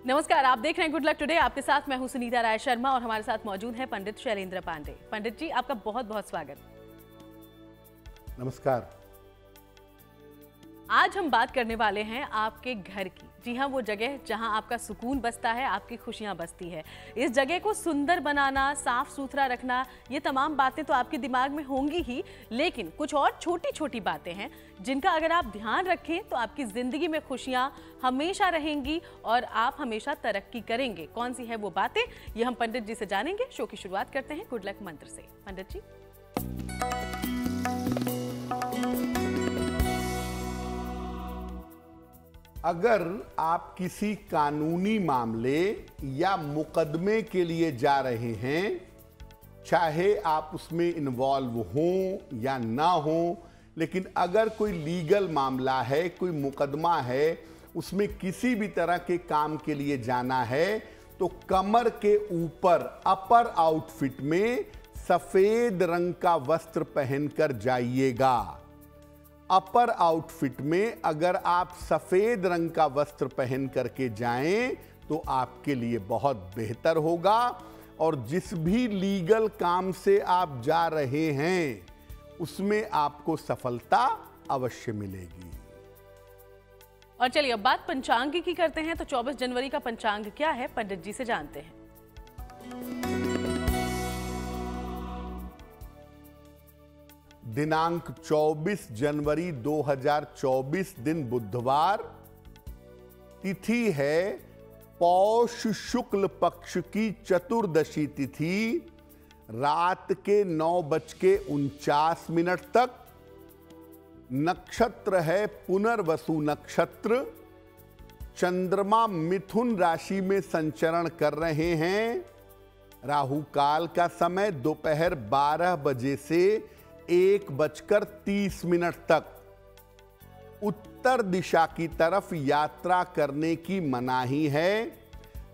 नमस्कार, आप देख रहे हैं गुड लक टुडे। आपके साथ मैं हूं सुनीता राय शर्मा और हमारे साथ मौजूद है पंडित शैलेंद्र पांडे। पंडित जी, आपका बहुत बहुत स्वागत। नमस्कार। आज हम बात करने वाले हैं आपके घर की। जी हाँ, वो जगह जहां आपका सुकून बसता है, आपकी खुशियां बसती है। इस जगह को सुंदर बनाना, साफ सुथरा रखना, ये तमाम बातें तो आपके दिमाग में होंगी ही, लेकिन कुछ और छोटी छोटी बातें हैं जिनका अगर आप ध्यान रखें तो आपकी जिंदगी में खुशियां हमेशा रहेंगी और आप हमेशा तरक्की करेंगे। कौन सी है वो बातें, ये हम पंडित जी से जानेंगे। शो की शुरुआत करते हैं गुड लक मंत्र से। पंडित जी, अगर आप किसी कानूनी मामले या मुकदमे के लिए जा रहे हैं, चाहे आप उसमें इन्वॉल्व हों या ना हों, लेकिन अगर कोई लीगल मामला है, कोई मुकदमा है, उसमें किसी भी तरह के काम के लिए जाना है, तो कमर के ऊपर अपर आउटफिट में सफेद रंग का वस्त्र पहनकर जाइएगा। अपर आउटफिट में अगर आप सफेद रंग का वस्त्र पहन करके जाएं तो आपके लिए बहुत बेहतर होगा और जिस भी लीगल काम से आप जा रहे हैं उसमें आपको सफलता अवश्य मिलेगी। और चलिए अब बात पंचांग की करते हैं। तो 24 जनवरी का पंचांग क्या है, पंडित जी से जानते हैं। दिनांक 24 जनवरी 2024 दिन बुधवार, तिथि है पौष शुक्ल पक्ष की चतुर्दशी तिथि, रात के 9:49 तक। नक्षत्र है पुनर्वसु नक्षत्र। चंद्रमा मिथुन राशि में संचरण कर रहे हैं। राहु काल का समय दोपहर 12 बजे से 1:30 तक। उत्तर दिशा की तरफ यात्रा करने की मनाही है,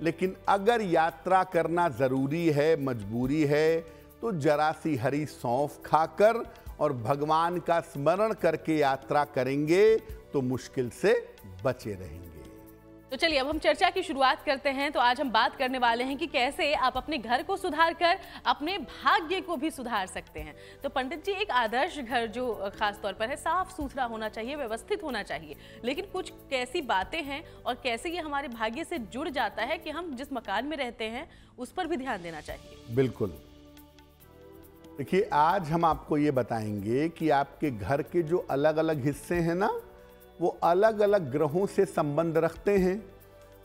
लेकिन अगर यात्रा करना जरूरी है, मजबूरी है, तो जरा सी हरी सौंफ खाकर और भगवान का स्मरण करके यात्रा करेंगे तो मुश्किल से बचे रहेंगे। तो चलिए अब हम चर्चा की शुरुआत करते हैं। तो आज हम बात करने वाले हैं कि कैसे आप अपने घर को सुधार कर अपने भाग्य को भी सुधार सकते हैं। तो पंडित जी, एक आदर्श घर जो खास तौर पर है, साफ सुथरा होना चाहिए, व्यवस्थित होना चाहिए, लेकिन कुछ कैसी बातें हैं और कैसे ये हमारे भाग्य से जुड़ जाता है कि हम जिस मकान में रहते हैं उस पर भी ध्यान देना चाहिए। बिल्कुल। देखिए, आज हम आपको ये बताएंगे कि आपके घर के जो अलग अलग हिस्से हैं ना, वो अलग अलग ग्रहों से संबंध रखते हैं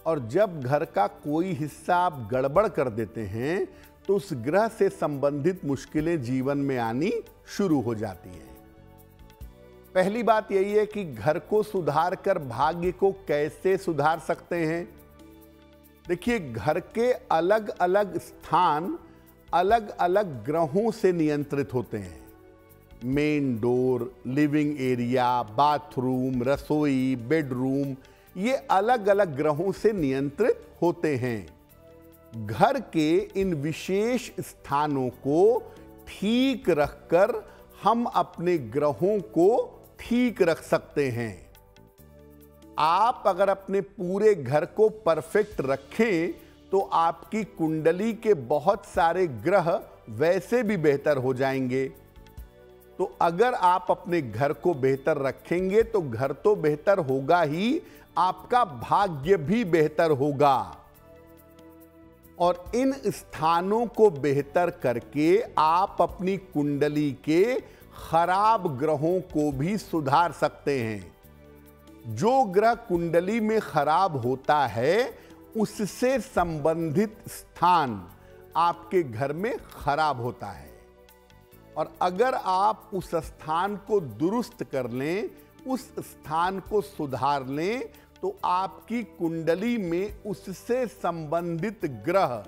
और जब घर का कोई हिस्सा आप गड़बड़ कर देते हैं तो उस ग्रह से संबंधित मुश्किलें जीवन में आनी शुरू हो जाती हैं। पहली बात यही है कि घर को सुधार कर भाग्य को कैसे सुधार सकते हैं। देखिए, घर के अलग अलग स्थान अलग अलग ग्रहों से नियंत्रित होते हैं। Main door, living area, bathroom, रसोई, बेडरूम, ये अलग अलग ग्रहों से नियंत्रित होते हैं। घर के इन विशेष स्थानों को ठीक रखकर हम अपने ग्रहों को ठीक रख सकते हैं। आप अगर अपने पूरे घर को परफेक्ट रखें तो आपकी कुंडली के बहुत सारे ग्रह वैसे भी बेहतर हो जाएंगे। तो अगर आप अपने घर को बेहतर रखेंगे तो घर तो बेहतर होगा ही, आपका भाग्य भी बेहतर होगा। और इन स्थानों को बेहतर करके आप अपनी कुंडली के खराब ग्रहों को भी सुधार सकते हैं। जो ग्रह कुंडली में खराब होता है उससे संबंधित स्थान आपके घर में खराब होता है, और अगर आप उस स्थान को दुरुस्त कर लें, उस स्थान को सुधार लें, तो आपकी कुंडली में उससे संबंधित ग्रह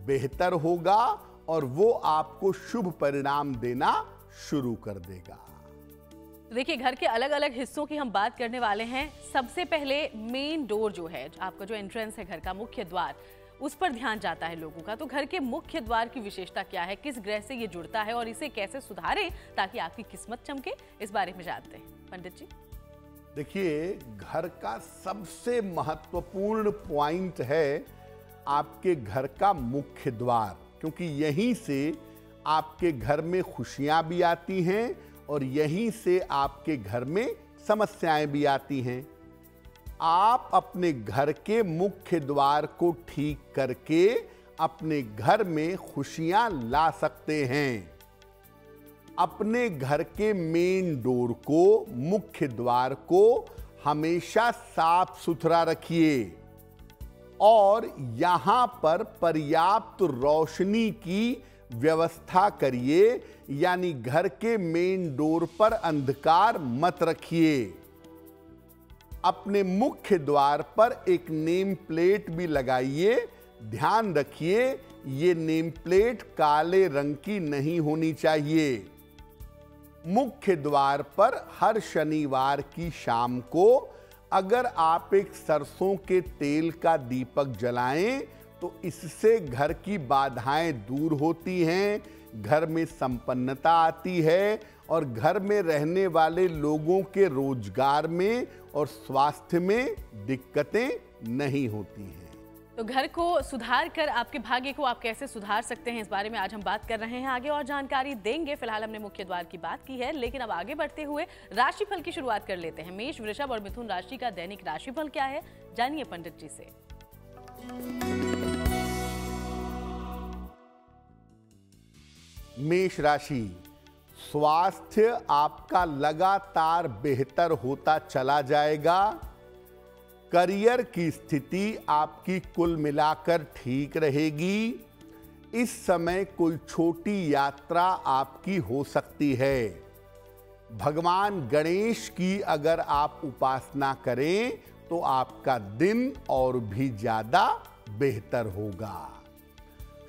बेहतर होगा और वो आपको शुभ परिणाम देना शुरू कर देगा। देखिए, घर के अलग अलग हिस्सों की हम बात करने वाले हैं। सबसे पहले मेन डोर जो है, आपका जो एंट्रेंस है, घर का मुख्य द्वार, उस पर ध्यान जाता है लोगों का। तो घर के मुख्य द्वार की विशेषता क्या है, किस ग्रह से ये जुड़ता है और इसे कैसे सुधारें ताकि आपकी किस्मत चमके, इस बारे में जानते हैं पंडित जी। देखिए, घर का सबसे महत्वपूर्ण पॉइंट है आपके घर का मुख्य द्वार, क्योंकि यहीं से आपके घर में खुशियां भी आती हैं और यहीं से आपके घर में समस्याएं भी आती हैं। आप अपने घर के मुख्य द्वार को ठीक करके अपने घर में खुशियां ला सकते हैं। अपने घर के मेन डोर को, मुख्य द्वार को हमेशा साफ सुथरा रखिए और यहां पर पर्याप्त रोशनी की व्यवस्था करिए, यानी घर के मेन डोर पर अंधकार मत रखिए। अपने मुख्य द्वार पर एक नेम प्लेट भी लगाइए। ध्यान रखिए, ये नेम प्लेट काले रंग की नहीं होनी चाहिए। मुख्य द्वार पर हर शनिवार की शाम को अगर आप एक सरसों के तेल का दीपक जलाएं तो इससे घर की बाधाएं दूर होती हैं, घर में संपन्नता आती है और घर में रहने वाले लोगों के रोजगार में और स्वास्थ्य में दिक्कतें नहीं होती हैं। तो घर को सुधार कर आपके भाग्य को आप कैसे सुधार सकते हैं, इस बारे में आज हम बात कर रहे हैं। आगे और जानकारी देंगे। फिलहाल हमने मुख्य द्वार की बात की है, लेकिन अब आगे बढ़ते हुए राशिफल की शुरुआत कर लेते हैं। मेष, वृषभ और मिथुन राशि का दैनिक राशिफल क्या है, जानिए पंडित जी से। मेष राशि, स्वास्थ्य आपका लगातार बेहतर होता चला जाएगा। करियर की स्थिति आपकी कुल मिलाकर ठीक रहेगी। इस समय कोई छोटी यात्रा आपकी हो सकती है। भगवान गणेश की अगर आप उपासना करें तो आपका दिन और भी ज्यादा बेहतर होगा।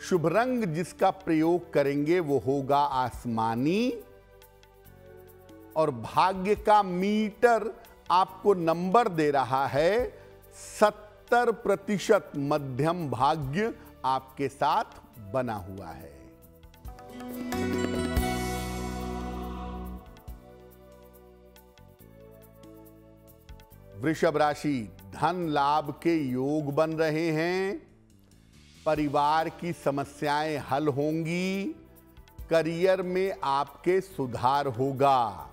शुभ रंग जिसका प्रयोग करेंगे वो होगा आसमानी और भाग्य का मीटर आपको नंबर दे रहा है 70% मध्यम भाग्य आपके साथ बना हुआ है। वृषभ राशि, धन लाभ के योग बन रहे हैं। परिवार की समस्याएं हल होंगी। करियर में आपके सुधार होगा।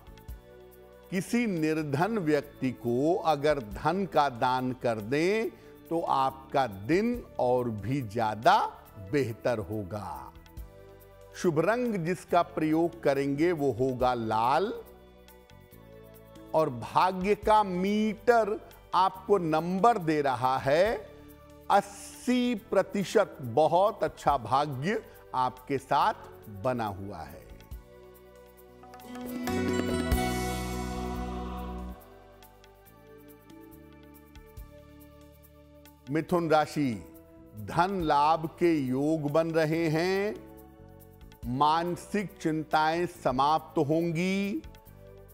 किसी निर्धन व्यक्ति को अगर धन का दान कर दें तो आपका दिन और भी ज्यादा बेहतर होगा। शुभ रंग जिसका प्रयोग करेंगे वो होगा लाल और भाग्य का मीटर आपको नंबर दे रहा है 80%। बहुत अच्छा भाग्य आपके साथ बना हुआ है। मिथुन राशि, धन लाभ के योग बन रहे हैं। मानसिक चिंताएं समाप्त होंगी।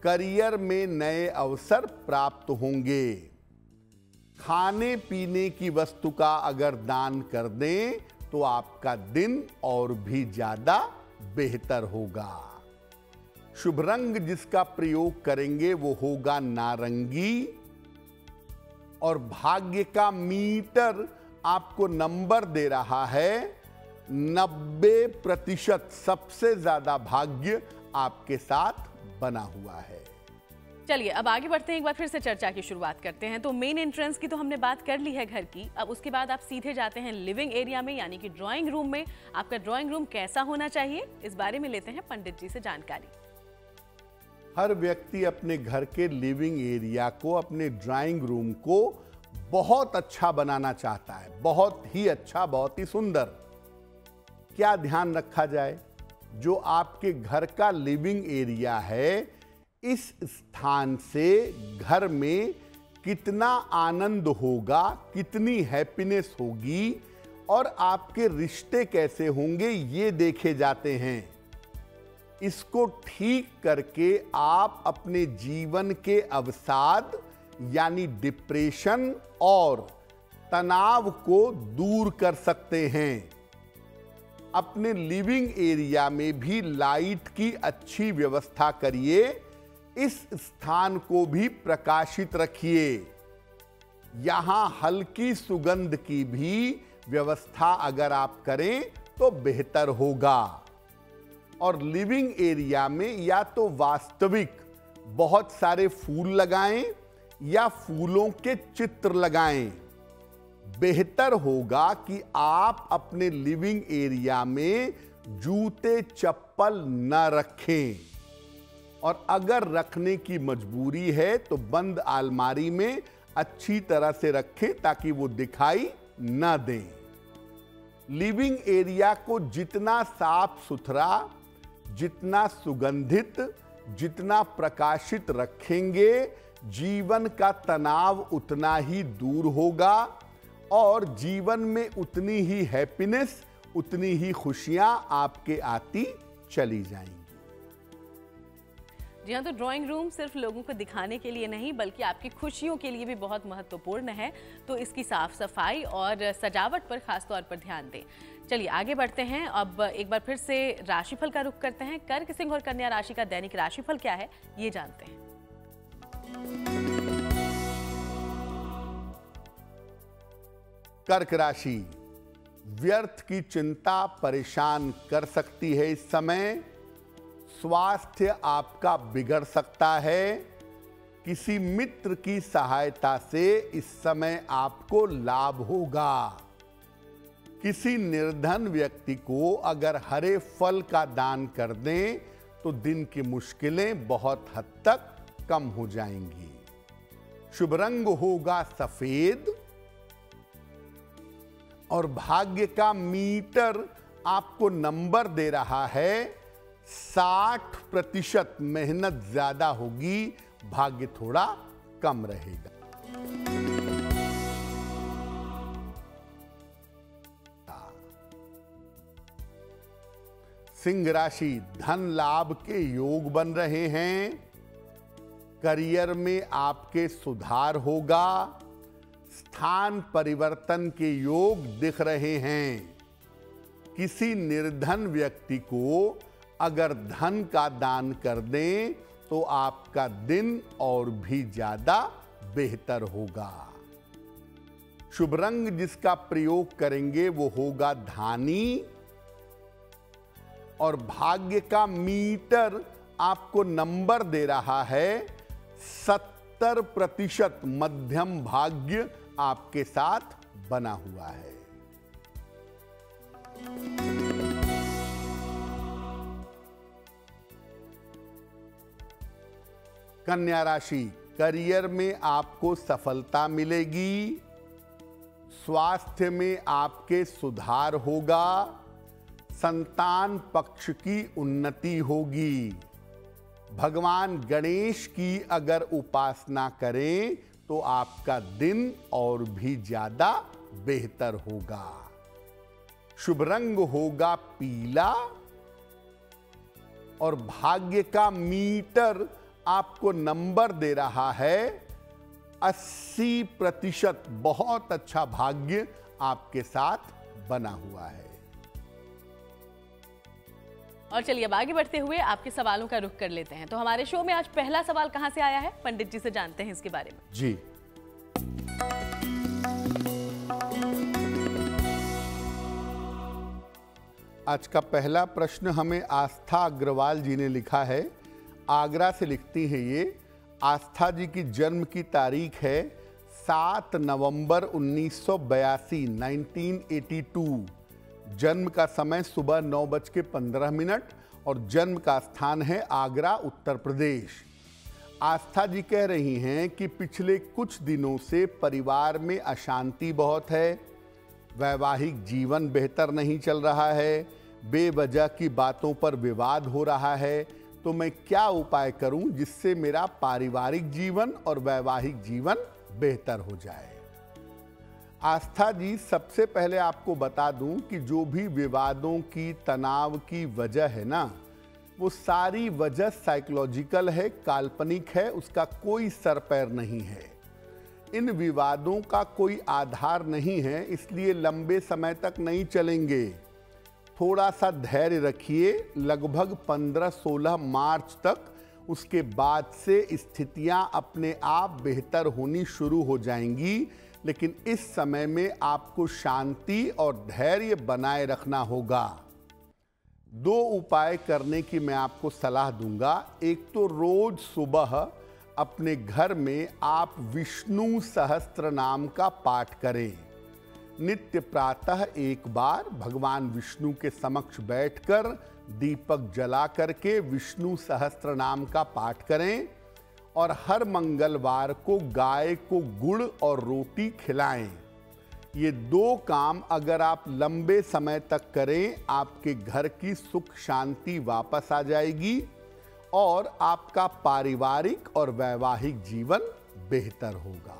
करियर में नए अवसर प्राप्त होंगे। खाने पीने की वस्तु का अगर दान कर दें तो आपका दिन और भी ज्यादा बेहतर होगा। शुभ रंग जिसका प्रयोग करेंगे वो होगा नारंगी और भाग्य का मीटर आपको नंबर दे रहा है 90%। सबसे ज्यादा भाग्य आपके साथ बना हुआ है। चलिए अब आगे बढ़ते हैं, एक बार फिर से चर्चा की शुरुआत करते हैं। तो मेन एंट्रेंस की तो हमने बात कर ली है घर की। अब उसके बाद आप सीधे जाते हैं लिविंग एरिया में, यानी कि ड्राइंग रूम में। आपका ड्राइंग रूम कैसा होना चाहिए, इस बारे में लेते हैं पंडित जी से जानकारी। हर व्यक्ति अपने घर के लिविंग एरिया को, अपने ड्राइंग रूम को बहुत अच्छा बनाना चाहता है। बहुत ही अच्छा, बहुत ही सुंदर। क्या ध्यान रखा जाए? जो आपके घर का लिविंग एरिया है, इस स्थान से घर में कितना आनंद होगा, कितनी हैप्पीनेस होगी और आपके रिश्ते कैसे होंगे, ये देखे जाते हैं। इसको ठीक करके आप अपने जीवन के अवसाद यानी डिप्रेशन और तनाव को दूर कर सकते हैं। अपने लिविंग एरिया में भी लाइट की अच्छी व्यवस्था करिए, इस स्थान को भी प्रकाशित रखिए। यहां हल्की सुगंध की भी व्यवस्था अगर आप करें तो बेहतर होगा। और लिविंग एरिया में या तो वास्तविक बहुत सारे फूल लगाएं या फूलों के चित्र लगाएं। बेहतर होगा कि आप अपने लिविंग एरिया में जूते चप्पल न रखें, और अगर रखने की मजबूरी है तो बंद अलमारी में अच्छी तरह से रखें ताकि वो दिखाई न दें। लिविंग एरिया को जितना साफ सुथरा, जितना सुगंधित, जितना प्रकाशित रखेंगे, जीवन का तनाव उतना ही दूर होगा और जीवन में उतनी ही हैप्पीनेस, उतनी ही खुशियां आपके आती चली जाएंगी। जी हाँ, तो ड्राइंग रूम सिर्फ लोगों को दिखाने के लिए नहीं बल्कि आपकी खुशियों के लिए भी बहुत महत्वपूर्ण है, तो इसकी साफ सफाई और सजावट पर खास तौर पर ध्यान दें। चलिए आगे बढ़ते हैं। अब एक बार फिर से राशिफल का रुख करते हैं। कर्क, सिंह और कन्या राशि का दैनिक राशिफल क्या है, ये जानते हैं। कर्क राशि, व्यर्थ की चिंता परेशान कर सकती है। इस समय स्वास्थ्य आपका बिगड़ सकता है। किसी मित्र की सहायता से इस समय आपको लाभ होगा। किसी निर्धन व्यक्ति को अगर हरे फल का दान कर दें तो दिन की मुश्किलें बहुत हद तक कम हो जाएंगी। शुभ रंग होगा सफेद और भाग्य का मीटर आपको नंबर दे रहा है 60%। मेहनत ज्यादा होगी, भाग्य थोड़ा कम रहेगा। सिंह राशि, धन लाभ के योग बन रहे हैं। करियर में आपके सुधार होगा। स्थान परिवर्तन के योग दिख रहे हैं। किसी निर्धन व्यक्ति को अगर धन का दान कर दें तो आपका दिन और भी ज्यादा बेहतर होगा। शुभ रंग जिसका प्रयोग करेंगे वो होगा धानी और भाग्य का मीटर आपको नंबर दे रहा है 70%। मध्यम भाग्य आपके साथ बना हुआ है। कन्या राशि, करियर में आपको सफलता मिलेगी। स्वास्थ्य में आपके सुधार होगा। संतान पक्ष की उन्नति होगी। भगवान गणेश की अगर उपासना करें तो आपका दिन और भी ज्यादा बेहतर होगा। शुभ रंग होगा पीला और भाग्य का मीटर आपको नंबर दे रहा है 80%। बहुत अच्छा भाग्य आपके साथ बना हुआ है। और चलिए अब आगे बढ़ते हुए आपके सवालों का रुख कर लेते हैं। तो हमारे शो में आज पहला सवाल कहां से आया है, पंडित जी से जानते हैं इसके बारे में। जी, आज का पहला प्रश्न हमें आस्था अग्रवाल जी ने लिखा है। आगरा से लिखती हैं ये। आस्था जी की जन्म की तारीख है 7 नवंबर 1982, 1982। जन्म का समय सुबह 9:15 और जन्म का स्थान है आगरा, उत्तर प्रदेश। आस्था जी कह रही हैं कि पिछले कुछ दिनों से परिवार में अशांति बहुत है। वैवाहिक जीवन बेहतर नहीं चल रहा है। बेवजह की बातों पर विवाद हो रहा है। तो मैं क्या उपाय करूं जिससे मेरा पारिवारिक जीवन और वैवाहिक जीवन बेहतर हो जाए। आस्था जी, सबसे पहले आपको बता दूं कि जो भी विवादों की, तनाव की वजह है ना, वो सारी वजह साइकोलॉजिकल है, काल्पनिक है, उसका कोई सर पैर नहीं है। इन विवादों का कोई आधार नहीं है, इसलिए लंबे समय तक नहीं चलेंगे। थोड़ा सा धैर्य रखिए। लगभग 15-16 मार्च तक उसके बाद से स्थितियां अपने आप बेहतर होनी शुरू हो जाएंगी, लेकिन इस समय में आपको शांति और धैर्य बनाए रखना होगा। 2 उपाय करने की मैं आपको सलाह दूंगा। एक तो रोज सुबह अपने घर में आप विष्णु सहस्त्र नाम का पाठ करें। नित्य प्रातः एक बार भगवान विष्णु के समक्ष बैठकर दीपक जला करके विष्णु सहस्त्र नाम का पाठ करें और हर मंगलवार को गाय को गुड़ और रोटी खिलाएं। ये 2 काम अगर आप लंबे समय तक करें, आपके घर की सुख शांति वापस आ जाएगी और आपका पारिवारिक और वैवाहिक जीवन बेहतर होगा।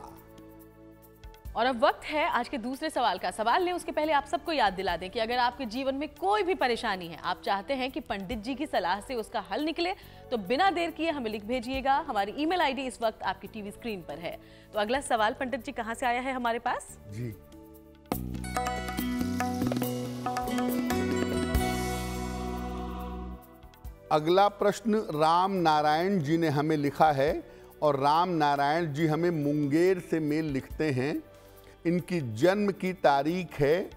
और अब वक्त है आज के दूसरे सवाल का। सवाल लें उसके पहले आप सबको याद दिला दें कि अगर आपके जीवन में कोई भी परेशानी है, आप चाहते हैं कि पंडित जी की सलाह से उसका हल निकले, तो बिना देर किए हमें लिख भेजिएगा। हमारी ईमेल आईडी इस वक्त आपकी टीवी स्क्रीन पर है। तो अगला सवाल पंडित जी कहां से आया है हमारे पास? जी, अगला प्रश्न राम नारायण जी ने हमें लिखा है और राम नारायण जी हमें मुंगेर से मेल लिखते हैं। इनकी जन्म की तारीख है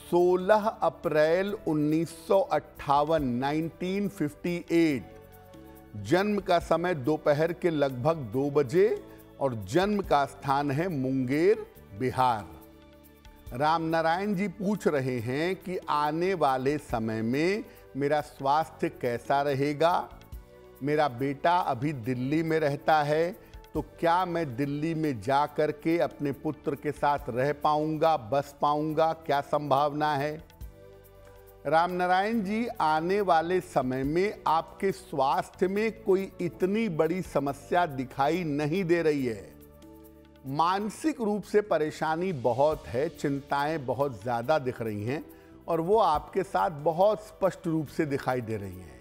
16 अप्रैल 1958, 1958। जन्म का समय दोपहर के लगभग 2 बजे और जन्म का स्थान है मुंगेर, बिहार। राम नारायण जी पूछ रहे हैं कि आने वाले समय में मेरा स्वास्थ्य कैसा रहेगा। मेरा बेटा अभी दिल्ली में रहता है, तो क्या मैं दिल्ली में जा कर के अपने पुत्र के साथ रह पाऊंगा, बस पाऊंगा, क्या संभावना है? राम नारायण जी, आने वाले समय में आपके स्वास्थ्य में कोई इतनी बड़ी समस्या दिखाई नहीं दे रही है। मानसिक रूप से परेशानी बहुत है, चिंताएं बहुत ज़्यादा दिख रही हैं और वो आपके साथ बहुत स्पष्ट रूप से दिखाई दे रही हैं।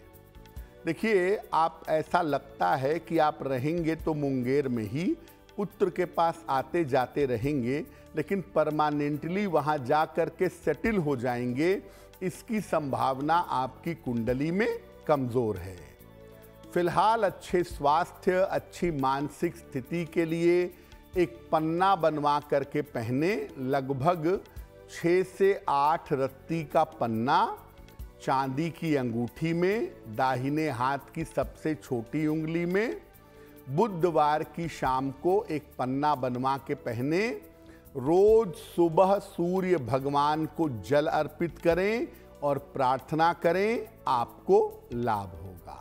देखिए, आप ऐसा लगता है कि आप रहेंगे तो मुंगेर में ही, पुत्र के पास आते जाते रहेंगे, लेकिन परमानेंटली वहाँ जा कर के सेटल हो जाएंगे, इसकी संभावना आपकी कुंडली में कमज़ोर है। फिलहाल अच्छे स्वास्थ्य, अच्छी मानसिक स्थिति के लिए एक पन्ना बनवा करके पहने। लगभग 6 से 8 रत्ती का पन्ना चांदी की अंगूठी में, दाहिने हाथ की सबसे छोटी उंगली में। बुधवार की शाम को एक पन्ना बनवा के पहने। रोज सुबह सूर्य भगवान को जल अर्पित करें और प्रार्थना करें, आपको लाभ होगा।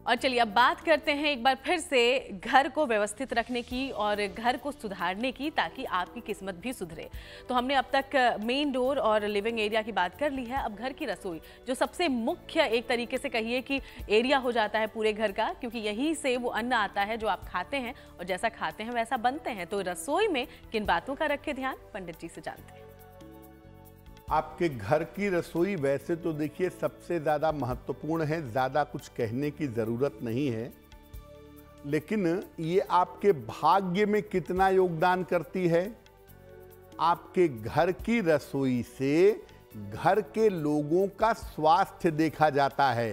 और चलिए अब बात करते हैं एक बार फिर से घर को व्यवस्थित रखने की और घर को सुधारने की, ताकि आपकी किस्मत भी सुधरे। तो हमने अब तक मेन डोर और लिविंग एरिया की बात कर ली है। अब घर की रसोई, जो सबसे मुख्य एक तरीके से कहिए कि एरिया हो जाता है पूरे घर का, क्योंकि यहीं से वो अन्न आता है जो आप खाते हैं और जैसा खाते हैं वैसा बनते हैं। तो रसोई में किन बातों का रखें ध्यान, पंडित जी से जानते हैं। आपके घर की रसोई वैसे तो देखिए सबसे ज़्यादा महत्वपूर्ण है, ज़्यादा कुछ कहने की ज़रूरत नहीं है, लेकिन ये आपके भाग्य में कितना योगदान करती है। आपके घर की रसोई से घर के लोगों का स्वास्थ्य देखा जाता है।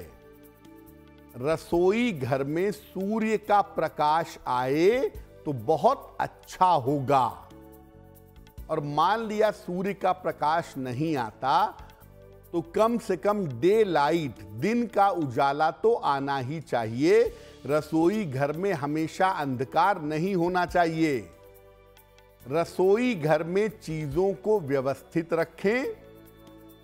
रसोई घर में सूर्य का प्रकाश आए तो बहुत अच्छा होगा, और मान लिया सूर्य का प्रकाश नहीं आता तो कम से कम डे लाइट, दिन का उजाला तो आना ही चाहिए। रसोई घर में हमेशा अंधकार नहीं होना चाहिए। रसोई घर में चीजों को व्यवस्थित रखें,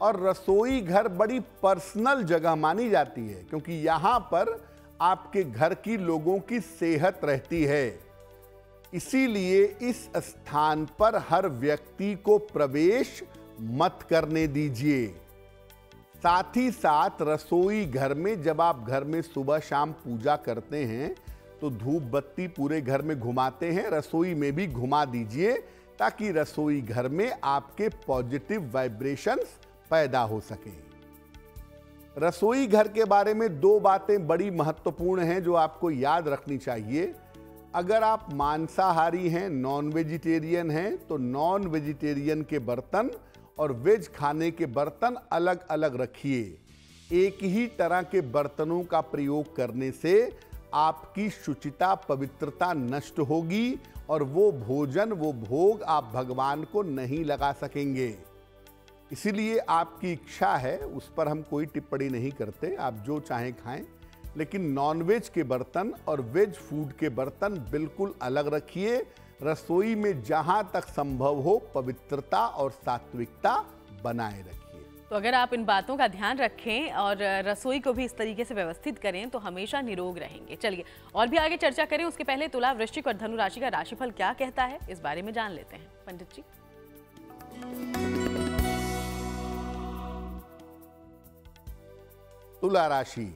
और रसोई घर बड़ी पर्सनल जगह मानी जाती है, क्योंकि यहां पर आपके घर की लोगों की सेहत रहती है। इसीलिए इस स्थान पर हर व्यक्ति को प्रवेश मत करने दीजिए। साथ ही साथ रसोई घर में जब आप घर में सुबह शाम पूजा करते हैं तो धूप बत्ती पूरे घर में घुमाते हैं, रसोई में भी घुमा दीजिए, ताकि रसोई घर में आपके पॉजिटिव वाइब्रेशंस पैदा हो सके। रसोई घर के बारे में 2 बातें बड़ी महत्वपूर्ण हैं जो आपको याद रखनी चाहिए। अगर आप मांसाहारी हैं, नॉन वेजिटेरियन हैं, तो नॉन वेजिटेरियन के बर्तन और वेज खाने के बर्तन अलग अलग रखिए। एक ही तरह के बर्तनों का प्रयोग करने से आपकी शुचिता पवित्रता नष्ट होगी और वो भोजन वो भोग आप भगवान को नहीं लगा सकेंगे। इसीलिए आपकी इच्छा है, उस पर हम कोई टिप्पणी नहीं करते, आप जो चाहें खाएं, लेकिन नॉनवेज के बर्तन और वेज फूड के बर्तन बिल्कुल अलग रखिए। रसोई में जहां तक संभव हो पवित्रता और सात्विकता बनाए रखिए। तो अगर आप इन बातों का ध्यान रखें और रसोई को भी इस तरीके से व्यवस्थित करें तो हमेशा निरोग रहेंगे। चलिए और भी आगे चर्चा करें, उसके पहले तुला, वृश्चिक और धनु राशि का राशिफल क्या कहता है, इस बारे में जान लेते हैं। पंडित जी। तुला राशि,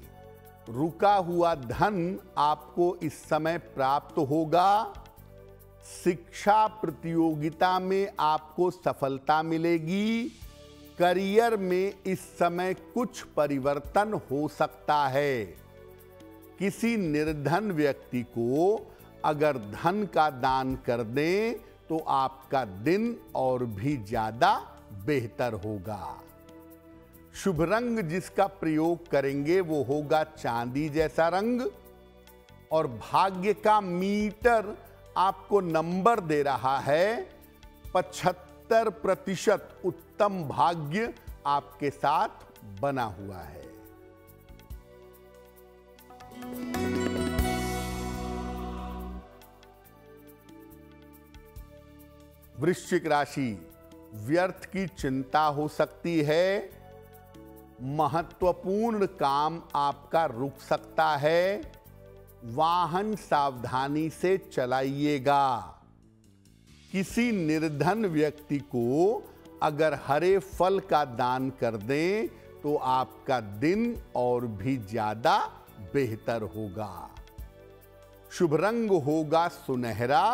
रुका हुआ धन आपको इस समय प्राप्त होगा। शिक्षा प्रतियोगिता में आपको सफलता मिलेगी। करियर में इस समय कुछ परिवर्तन हो सकता है। किसी निर्धन व्यक्ति को अगर धन का दान कर दें तो आपका दिन और भी ज्यादा बेहतर होगा। शुभ रंग जिसका प्रयोग करेंगे वो होगा चांदी जैसा रंग, और भाग्य का मीटर आपको नंबर दे रहा है 75% उत्तम भाग्य आपके साथ बना हुआ है। वृश्चिक राशि, व्यर्थ की चिंता हो सकती है। महत्वपूर्ण काम आपका रुक सकता है। वाहन सावधानी से चलाइएगा। किसी निर्धन व्यक्ति को अगर हरे फल का दान कर दें तो आपका दिन और भी ज्यादा बेहतर होगा। शुभ रंग होगा सुनहरा,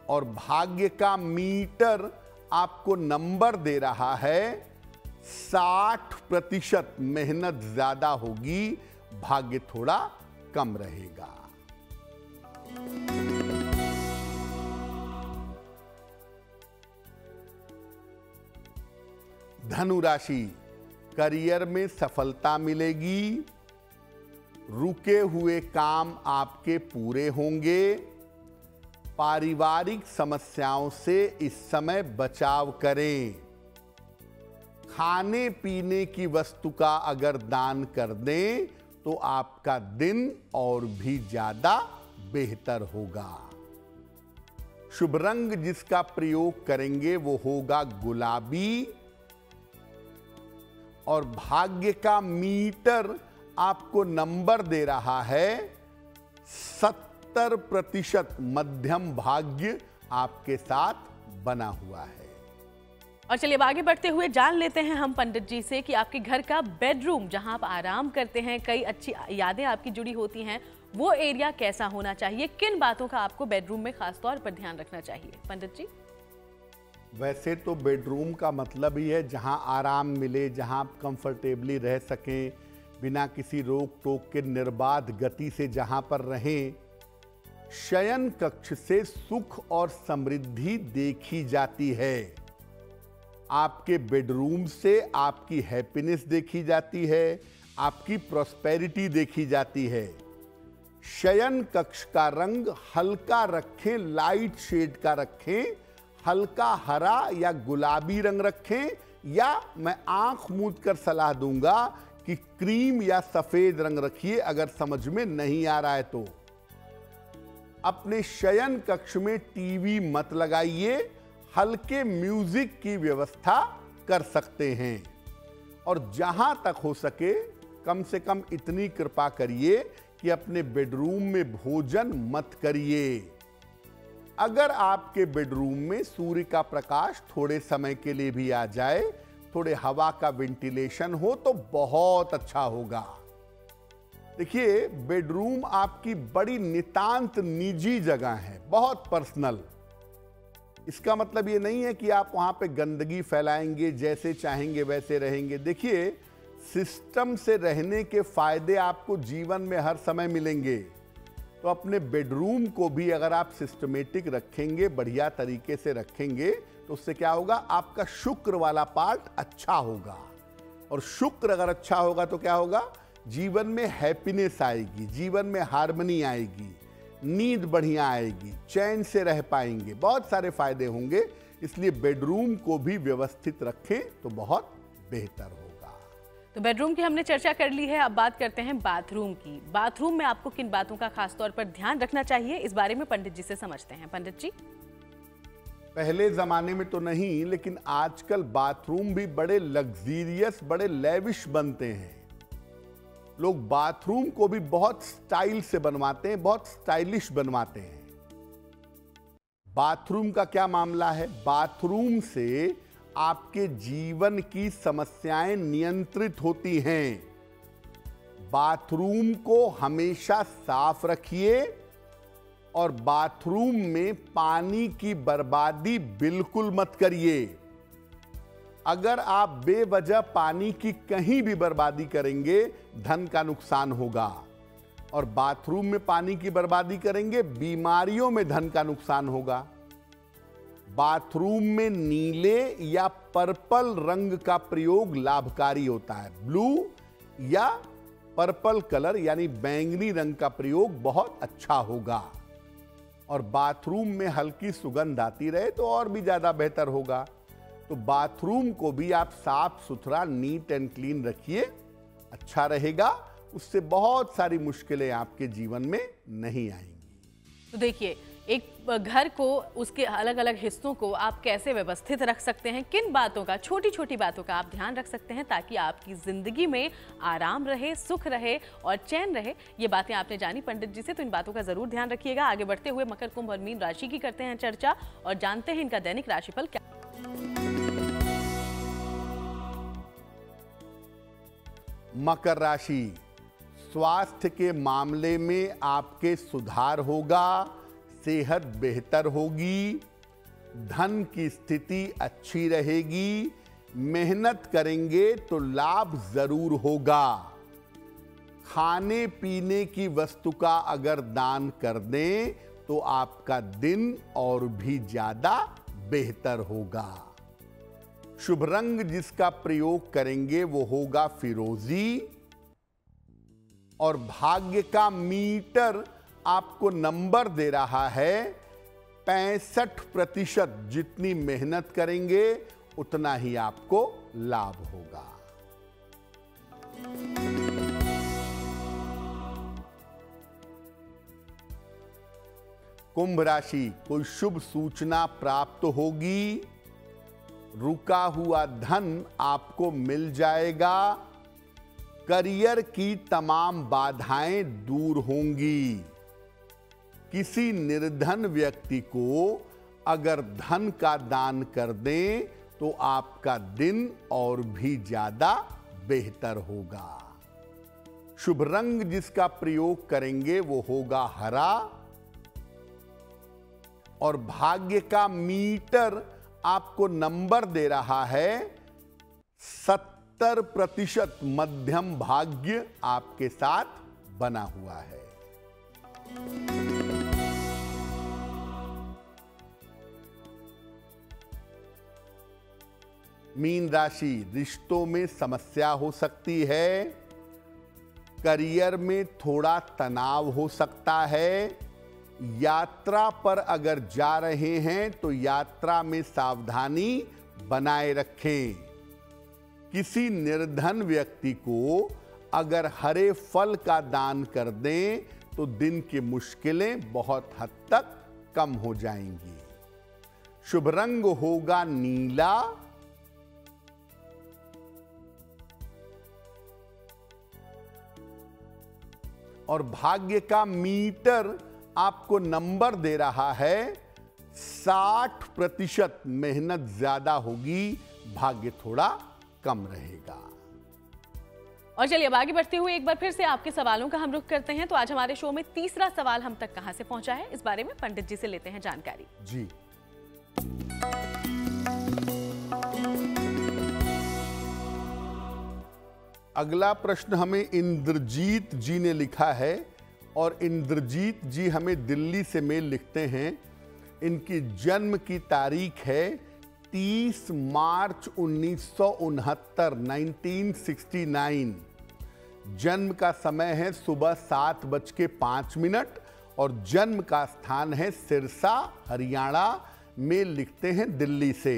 और भाग्य का मीटर आपको नंबर दे रहा है 60%। मेहनत ज्यादा होगी, भाग्य थोड़ा कम रहेगा। धनु राशि, करियर में सफलता मिलेगी। रुके हुए काम आपके पूरे होंगे। पारिवारिक समस्याओं से इस समय बचाव करें। खाने पीने की वस्तु का अगर दान कर दें तो आपका दिन और भी ज्यादा बेहतर होगा। शुभ रंग जिसका प्रयोग करेंगे वो होगा गुलाबी, और भाग्य का मीटर आपको नंबर दे रहा है 70%। मध्यम भाग्य आपके साथ बना हुआ है। और चलिए अब आगे बढ़ते हुए जान लेते हैं हम पंडित जी से कि आपके घर का बेडरूम, जहां आप आराम करते हैं, कई अच्छी यादें आपकी जुड़ी होती हैं, वो एरिया कैसा होना चाहिए, किन बातों का आपको बेडरूम में खास तौर पर ध्यान रखना चाहिए पंडित जी? वैसे तो बेडरूम का मतलब ही है जहां आराम मिले, जहां आप कंफर्टेबली रह सकें, बिना किसी रोक टोक के निर्बाध गति से जहां पर रहें। शयन कक्ष से सुख और समृद्धि देखी जाती है। आपके बेडरूम से आपकी हैप्पीनेस देखी जाती है, आपकी प्रॉस्पेरिटी देखी जाती है। शयन कक्ष का रंग हल्का रखें, लाइट शेड का रखें। हल्का हरा या गुलाबी रंग रखें, या मैं आंख मूंद कर सलाह दूंगा कि क्रीम या सफेद रंग रखिए अगर समझ में नहीं आ रहा है तो। अपने शयन कक्ष में टीवी मत लगाइए, हल्के म्यूजिक की व्यवस्था कर सकते हैं। और जहां तक हो सके कम से कम इतनी कृपा करिए कि अपने बेडरूम में भोजन मत करिए। अगर आपके बेडरूम में सूर्य का प्रकाश थोड़े समय के लिए भी आ जाए, थोड़े हवा का वेंटिलेशन हो तो बहुत अच्छा होगा। देखिए, बेडरूम आपकी बड़ी नितांत निजी जगह है, बहुत पर्सनल। इसका मतलब ये नहीं है कि आप वहां पे गंदगी फैलाएंगे, जैसे चाहेंगे वैसे रहेंगे। देखिए, सिस्टम से रहने के फायदे आपको जीवन में हर समय मिलेंगे। तो अपने बेडरूम को भी अगर आप सिस्टमेटिक रखेंगे, बढ़िया तरीके से रखेंगे, तो उससे क्या होगा, आपका शुक्र वाला पार्ट अच्छा होगा। और शुक्र अगर अच्छा होगा तो क्या होगा जीवन में हैप्पीनेस आएगी, जीवन में हार्मनी आएगी, नींद बढ़िया आएगी, चैन से रह पाएंगे, बहुत सारे फायदे होंगे। इसलिए बेडरूम को भी व्यवस्थित रखें तो बहुत बेहतर होगा। तो बेडरूम की हमने चर्चा कर ली है, अब बात करते हैं बाथरूम की। बाथरूम में आपको किन बातों का खास तौर पर ध्यान रखना चाहिए, इस बारे में पंडित जी से समझते हैं। पंडित जी, पहले जमाने में तो नहीं, लेकिन आजकल बाथरूम भी बड़े लग्जीरियस, बड़े लेविश बनते हैं। लोग बाथरूम को भी बहुत स्टाइल से बनवाते हैं, बहुत स्टाइलिश बनवाते हैं। बाथरूम का क्या मामला है? बाथरूम से आपके जीवन की समस्याएं नियंत्रित होती हैं। बाथरूम को हमेशा साफ रखिए और बाथरूम में पानी की बर्बादी बिल्कुल मत करिए। अगर आप बेवजह पानी की कहीं भी बर्बादी करेंगे, धन का नुकसान होगा। और बाथरूम में पानी की बर्बादी करेंगे, बीमारियों में धन का नुकसान होगा। बाथरूम में नीले या पर्पल रंग का प्रयोग लाभकारी होता है। ब्लू या पर्पल कलर यानी बैंगनी रंग का प्रयोग बहुत अच्छा होगा। और बाथरूम में हल्की सुगंध आती रहे तो और भी ज्यादा बेहतर होगा। तो बाथरूम को भी आप साफ सुथरा, नीट एंड क्लीन रखिए, अच्छा रहेगा। उससे बहुत सारी मुश्किलें आपके जीवन में नहीं आएंगी। तो देखिए, एक घर को, उसके अलग अलग हिस्सों को आप कैसे व्यवस्थित रख सकते हैं, किन बातों का, छोटी छोटी बातों का आप ध्यान रख सकते हैं ताकि आपकी जिंदगी में आराम रहे, सुख रहे और चैन रहे। ये बातें आपने जानी पंडित जी से, तो इन बातों का जरूर ध्यान रखिएगा। आगे बढ़ते हुए मकर, कुंभ और मीन राशि की करते हैं चर्चा और जानते हैं इनका दैनिक राशिफल क्या। मकर राशि, स्वास्थ्य के मामले में आपके सुधार होगा, सेहत बेहतर होगी, धन की स्थिति अच्छी रहेगी, मेहनत करेंगे तो लाभ जरूर होगा। खाने पीने की वस्तु का अगर दान कर दें तो आपका दिन और भी ज्यादा बेहतर होगा। शुभ रंग जिसका प्रयोग करेंगे वो होगा फिरोजी। और भाग्य का मीटर आपको नंबर दे रहा है 65%। जितनी मेहनत करेंगे उतना ही आपको लाभ होगा। कुंभ राशि, कोई शुभ सूचना प्राप्त होगी, रुका हुआ धन आपको मिल जाएगा, करियर की तमाम बाधाएं दूर होंगी। किसी निर्धन व्यक्ति को अगर धन का दान कर दें तो आपका दिन और भी ज्यादा बेहतर होगा। शुभ रंग जिसका प्रयोग करेंगे वो होगा हरा। और भाग्य का मीटर आपको नंबर दे रहा है 70%। मध्यम भाग्य आपके साथ बना हुआ है। मीन राशि, रिश्तों में समस्या हो सकती है, करियर में थोड़ा तनाव हो सकता है, यात्रा पर अगर जा रहे हैं तो यात्रा में सावधानी बनाए रखें। किसी निर्धन व्यक्ति को अगर हरे फल का दान कर दें तो दिन की मुश्किलें बहुत हद तक कम हो जाएंगी। शुभ रंग होगा नीला। और भाग्य का मीटर आपको नंबर दे रहा है 60%। मेहनत ज्यादा होगी, भाग्य थोड़ा कम रहेगा। और चलिए अब आगे बढ़ते हुए एक बार फिर से आपके सवालों का हम रुख करते हैं। तो आज हमारे शो में तीसरा सवाल हम तक कहां से पहुंचा है, इस बारे में पंडित जी से लेते हैं जानकारी। जी, अगला प्रश्न हमें इंद्रजीत जी ने लिखा है और इंद्रजीत जी हमें दिल्ली से मेल लिखते हैं। इनकी जन्म की तारीख है 30 मार्च 1969, जन्म का समय है सुबह 7:05 और जन्म का स्थान है सिरसा, हरियाणा में लिखते हैं दिल्ली से।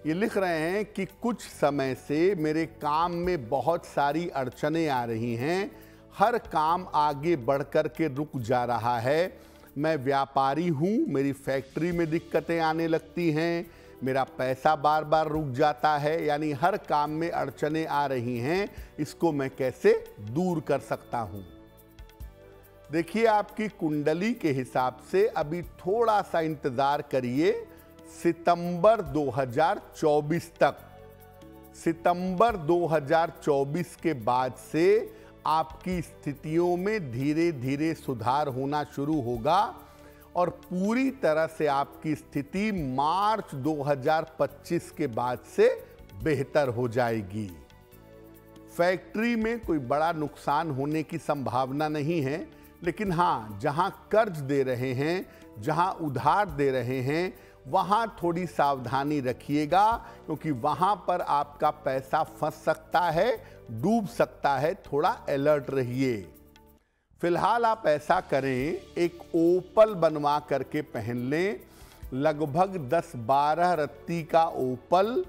ये लिख रहे हैं कि कुछ समय से मेरे काम में बहुत सारी अड़चनें आ रही हैं, हर काम आगे बढ़कर के रुक जा रहा है। मैं व्यापारी हूँ, मेरी फैक्ट्री में दिक्कतें आने लगती हैं, मेरा पैसा बार बार रुक जाता है, यानी हर काम में अड़चनें आ रही हैं। इसको मैं कैसे दूर कर सकता हूँ? देखिए, आपकी कुंडली के हिसाब से अभी थोड़ा सा इंतजार करिए सितंबर 2024 तक। सितंबर 2024 के बाद से आपकी स्थितियों में धीरे धीरे सुधार होना शुरू होगा और पूरी तरह से आपकी स्थिति मार्च 2025 के बाद से बेहतर हो जाएगी। फैक्ट्री में कोई बड़ा नुकसान होने की संभावना नहीं है, लेकिन हाँ, जहां कर्ज दे रहे हैं, जहां उधार दे रहे हैं, वहां थोड़ी सावधानी रखिएगा, क्योंकि वहां पर आपका पैसा फंस सकता है, डूब सकता है। थोड़ा अलर्ट रहिए। फिलहाल आप ऐसा करें, एक ओपल बनवा करके पहन लें। लगभग 10-12 रत्ती का ओपल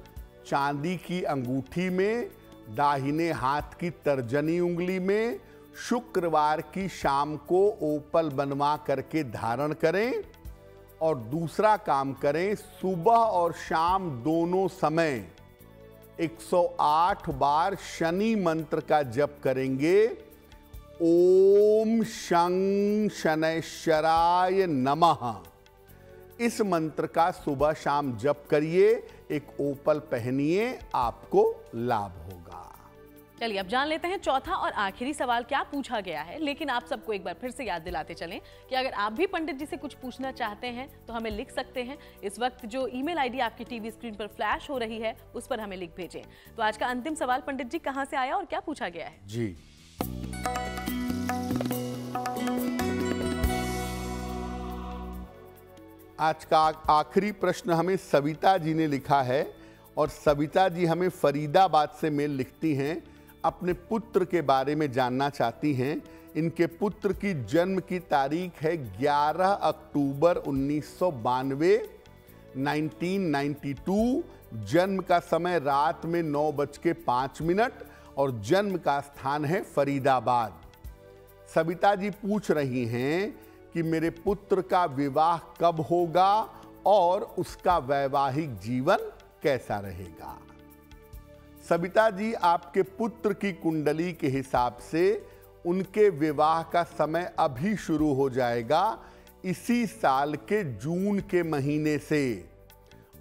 चांदी की अंगूठी में, दाहिने हाथ की तर्जनी उंगली में, शुक्रवार की शाम को ओपल बनवा करके धारण करें। और दूसरा काम करें, सुबह और शाम दोनों समय 108 बार शनि मंत्र का जप करेंगे। ओम शं शनैश्चराय नमः। इस मंत्र का सुबह शाम जप करिए, एक ओपल पहनिए, आपको लाभ होगा। चलिए अब जान लेते हैं चौथा और आखिरी सवाल क्या पूछा गया है। लेकिन आप सबको एक बार फिर से याद दिलाते चलें कि अगर आप भी पंडित जी से कुछ पूछना चाहते हैं तो हमें लिख सकते हैं। इस वक्त जो ईमेल आईडी आपकी टीवी स्क्रीन पर फ्लैश हो रही है उस पर हमें लिख भेजें। तो आज का अंतिम सवाल पंडित जी कहां से आया और क्या पूछा गया है? जी, आज का आखिरी प्रश्न हमें सविता जी ने लिखा है और सविता जी हमें फरीदाबाद से मेल लिखती हैं। अपने पुत्र के बारे में जानना चाहती हैं। इनके पुत्र की जन्म की तारीख है 11 अक्टूबर 1992, 1992। जन्म का समय रात में 9:05 और जन्म का स्थान है फरीदाबाद। सविता जी पूछ रही हैं कि मेरे पुत्र का विवाह कब होगा और उसका वैवाहिक जीवन कैसा रहेगा। सविता जी, आपके पुत्र की कुंडली के हिसाब से उनके विवाह का समय अभी शुरू हो जाएगा, इसी साल के जून के महीने से।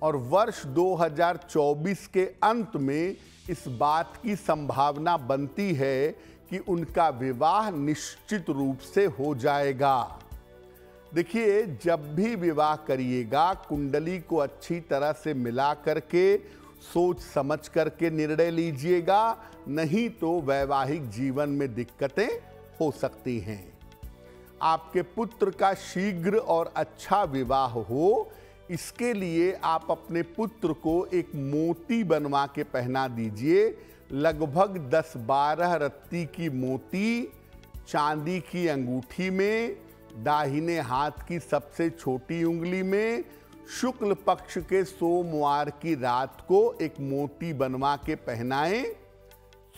और वर्ष 2024 के अंत में इस बात की संभावना बनती है कि उनका विवाह निश्चित रूप से हो जाएगा। देखिए, जब भी विवाह करिएगा, कुंडली को अच्छी तरह से मिला करके, सोच समझ करके निर्णय लीजिएगा, नहीं तो वैवाहिक जीवन में दिक्कतें हो सकती हैं। आपके पुत्र का शीघ्र और अच्छा विवाह हो, इसके लिए आप अपने पुत्र को एक मोती बनवा के पहना दीजिए। लगभग 10-12 रत्ती की मोती चांदी की अंगूठी में, दाहिने हाथ की सबसे छोटी उंगली में, शुक्ल पक्ष के सोमवार की रात को एक मोती बनवा के पहनाएं।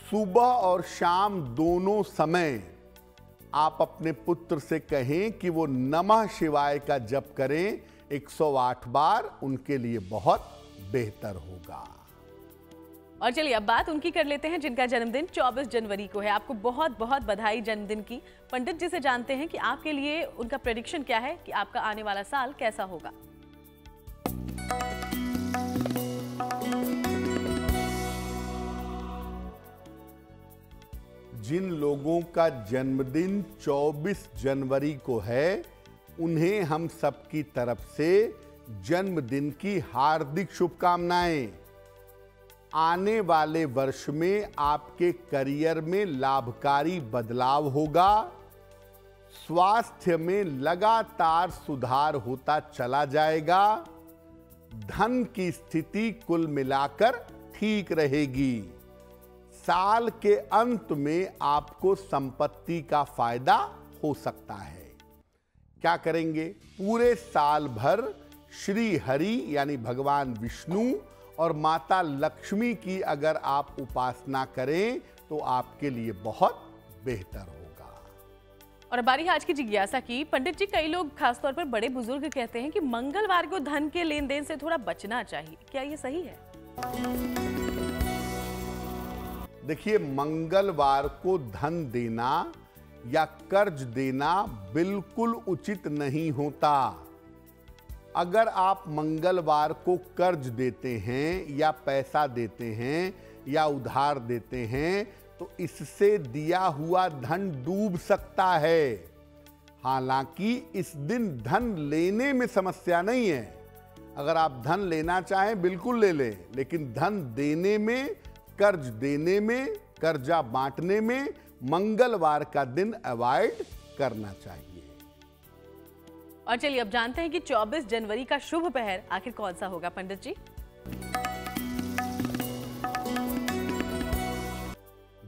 सुबह और शाम दोनों समय आप अपने पुत्र से कहें कि वो नमः शिवाय का जप करें 108 बार, उनके लिए बहुत बेहतर होगा। और चलिए अब बात उनकी कर लेते हैं जिनका जन्मदिन 24 जनवरी को है। आपको बहुत बहुत बधाई जन्मदिन की। पंडित जी से जानते हैं कि आपके लिए उनका प्रेडिक्शन क्या है कि आपका आने वाला साल कैसा होगा। जिन लोगों का जन्मदिन 24 जनवरी को है, उन्हें हम सबकी तरफ से जन्मदिन की हार्दिक शुभकामनाएं। आने वाले वर्ष में आपके करियर में लाभकारी बदलाव होगा। स्वास्थ्य में लगातार सुधार होता चला जाएगा। धन की स्थिति कुल मिलाकर ठीक रहेगी। साल के अंत में आपको संपत्ति का फायदा हो सकता है। क्या करेंगे? पूरे साल भर श्री हरि यानी भगवान विष्णु और माता लक्ष्मी की अगर आप उपासना करें तो आपके लिए बहुत बेहतर होगा। और बारी है आज की जिज्ञासा की। पंडित जी, कई लोग खासतौर पर बड़े बुजुर्ग कहते हैं कि मंगलवार को धन के लेन देन से थोड़ा बचना चाहिए, क्या ये सही है? देखिए, मंगलवार को धन देना या कर्ज देना बिल्कुल उचित नहीं होता। अगर आप मंगलवार को कर्ज देते हैं या पैसा देते हैं या उधार देते हैं तो इससे दिया हुआ धन डूब सकता है। हालांकि इस दिन धन लेने में समस्या नहीं है। अगर आप धन लेना चाहें बिल्कुल ले लें, लेकिन धन देने में, कर्ज देने में, कर्जा बांटने में मंगलवार का दिन अवॉइड करना चाहिए। और चलिए अब जानते हैं कि 24 जनवरी का शुभ पहर आखिर कौन सा होगा पंडित जी?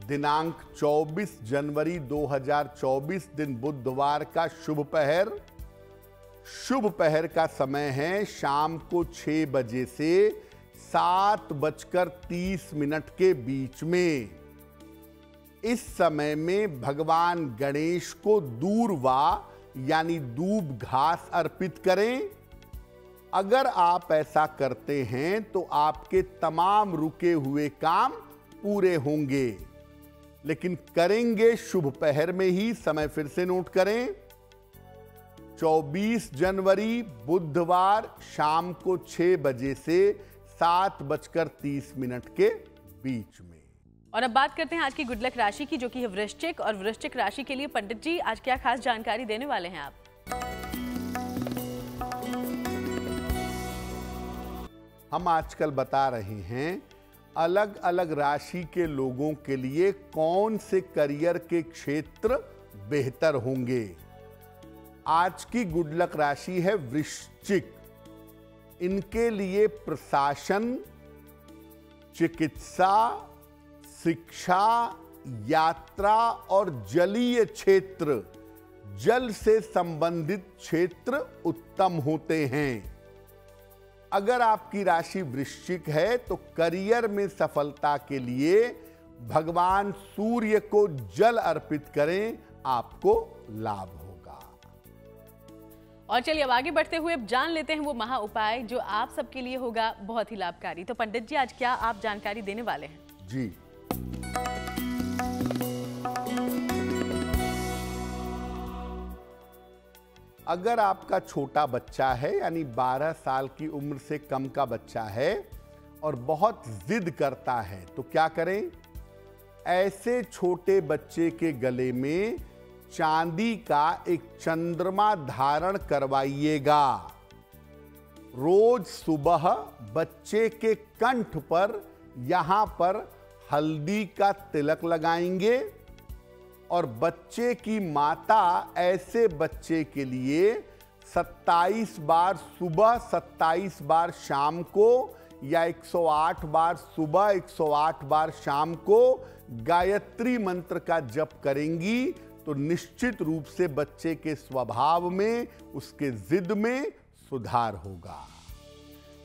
दिनांक 24 जनवरी 2024 दिन बुधवार का शुभ पहर। शुभ पहर का समय है शाम को 6 बजे से 7:30 के बीच में। इस समय में भगवान गणेश को दूर्वा यानी दूब घास अर्पित करें। अगर आप ऐसा करते हैं तो आपके तमाम रुके हुए काम पूरे होंगे। लेकिन करेंगे शुभ पहर में ही। समय फिर से नोट करें, 24 जनवरी बुधवार शाम को 6 बजे से 7:30 के बीच में। और अब बात करते हैं आज की गुड लक राशि की, जो कि है वृश्चिक। और वृश्चिक राशि के लिए पंडित जी आज क्या खास जानकारी देने वाले हैं आप? हम आजकल बता रहे हैं अलग अलग राशि के लोगों के लिए कौन से करियर के क्षेत्र बेहतर होंगे। आज की गुड लक राशि है वृश्चिक। इनके लिए प्रशासन, चिकित्सा, शिक्षा, यात्रा और जलीय क्षेत्र, जल से संबंधित क्षेत्र उत्तम होते हैं। अगर आपकी राशि वृश्चिक है तो करियर में सफलता के लिए भगवान सूर्य को जल अर्पित करें, आपको लाभ होगा। और चलिए अब आगे बढ़ते हुए अब जान लेते हैं वो महा उपाय जो आप सबके लिए होगा बहुत ही लाभकारी। तो पंडित जी आज क्या आप जानकारी देने वाले हैं? जी, अगर आपका छोटा बच्चा है यानी 12 साल की उम्र से कम का बच्चा है और बहुत जिद करता है तो क्या करें? ऐसे छोटे बच्चे के गले में चांदी का एक चंद्रमा धारण करवाइएगा। रोज सुबह बच्चे के कंठ पर यहां पर हल्दी का तिलक लगाएंगे और बच्चे की माता ऐसे बच्चे के लिए 27 बार सुबह, 27 बार शाम को या 108 बार सुबह, 108 बार शाम को गायत्री मंत्र का जप करेंगी तो निश्चित रूप से बच्चे के स्वभाव में, उसके जिद में सुधार होगा।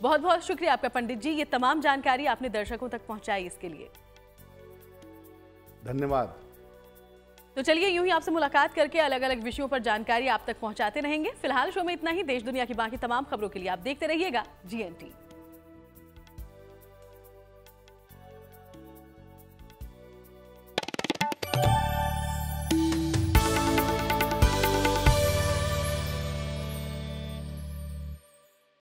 बहुत बहुत शुक्रिया आपका पंडित जी, ये तमाम जानकारी आपने दर्शकों तक पहुंचाई, इसके लिए धन्यवाद। तो चलिए यूं ही आपसे मुलाकात करके अलग अलग विषयों पर जानकारी आप तक पहुंचाते रहेंगे। फिलहाल शो में इतना ही। देश दुनिया की बाकी तमाम खबरों के लिए आप देखते रहिएगा GNT।